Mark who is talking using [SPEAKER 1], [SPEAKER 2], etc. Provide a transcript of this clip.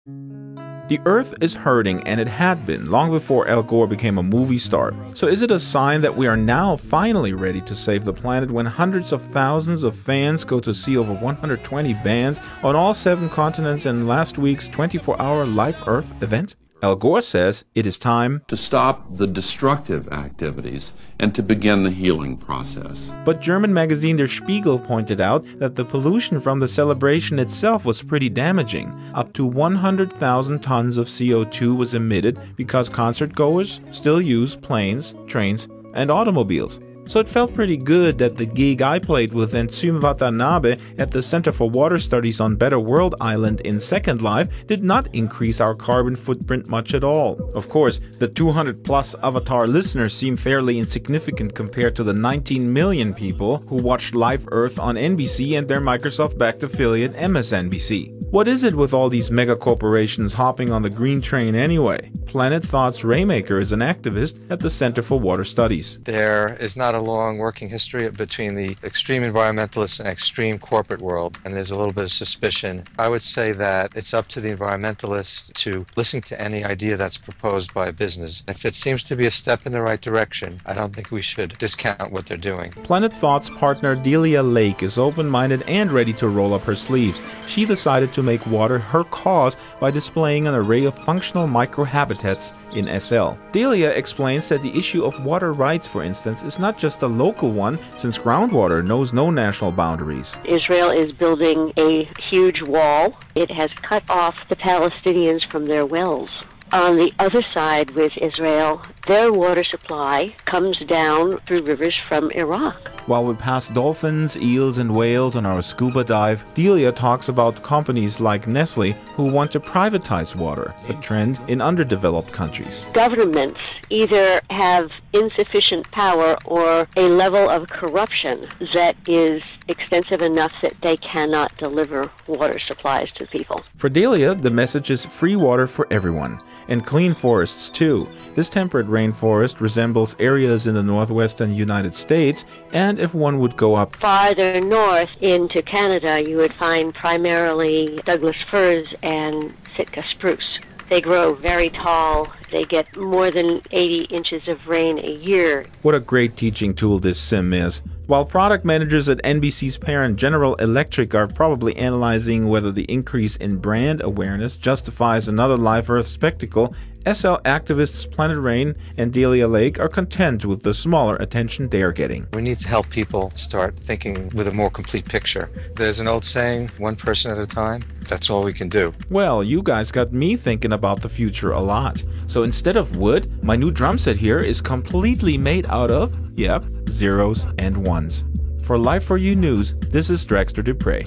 [SPEAKER 1] The Earth is hurting, and it had been long before Al Gore became a movie star. So is it a sign that we are now finally ready to save the planet when hundreds of thousands of fans go to see over 120 bands on all 7 continents in last week's 24-hour Live Earth event? Al Gore says it is time
[SPEAKER 2] to stop the destructive activities and to begin the healing process.
[SPEAKER 1] But German magazine Der Spiegel pointed out that the pollution from the celebration itself was pretty damaging. Up to 100,000 tons of CO2 was emitted because concertgoers still use planes, trains, and automobiles. So it felt pretty good that the gig I played with Enzym Watanabe at the Center for Water Studies on Better World Island in Second Life did not increase our carbon footprint much at all. Of course, the 200+ Avatar listeners seem fairly insignificant compared to the 19 million people who watched Live Earth on NBC and their Microsoft-backed affiliate MSNBC. What is it with all these mega corporations hopping on the green train anyway? Planet Thought's Raymaker is an activist at the Center for Water Studies.
[SPEAKER 3] There is not a long working history between the extreme environmentalists and extreme corporate world, and there's a little bit of suspicion. I would say that it's up to the environmentalists to listen to any idea that's proposed by a business. If it seems to be a step in the right direction, I don't think we should discount what they're doing.
[SPEAKER 1] Planet Thought's partner Delia Lake is open-minded and ready to roll up her sleeves. She decided to make water her cause by displaying an array of functional microhabitats in SL. Delia explains that the issue of water rights, for instance, is not just a local one, since groundwater knows no national boundaries.
[SPEAKER 4] Israel is building a huge wall. It has cut off the Palestinians from their wells. On the other side with Israel, their water supply comes down through rivers from Iraq.
[SPEAKER 1] While we pass dolphins, eels, and whales on our scuba dive, Delia talks about companies like Nestle who want to privatize water, a trend in underdeveloped countries.
[SPEAKER 4] Governments either have insufficient power or a level of corruption that is extensive enough that they cannot deliver water supplies to people.
[SPEAKER 1] For Delia, the message is free water for everyone. And clean forests too. This temperate rainforest resembles areas in the northwestern United States, and if one would go up
[SPEAKER 4] farther north into Canada, you would find primarily Douglas firs and Sitka spruce. They grow very tall. They get more than 80 inches of rain a year.
[SPEAKER 1] What a great teaching tool this sim is. While product managers at NBC's parent General Electric are probably analyzing whether the increase in brand awareness justifies another Live Earth spectacle, SL activists Planet Rain and Delia Lake are content with the smaller attention they are getting.
[SPEAKER 3] We need to help people start thinking with a more complete picture. There's an old saying, one person at a time. That's all we can do.
[SPEAKER 1] Well, you guys got me thinking about the future a lot. So instead of wood, my new drum set here is completely made out of, yep, zeros and ones. For Life4U News, this is Draxtor Despres.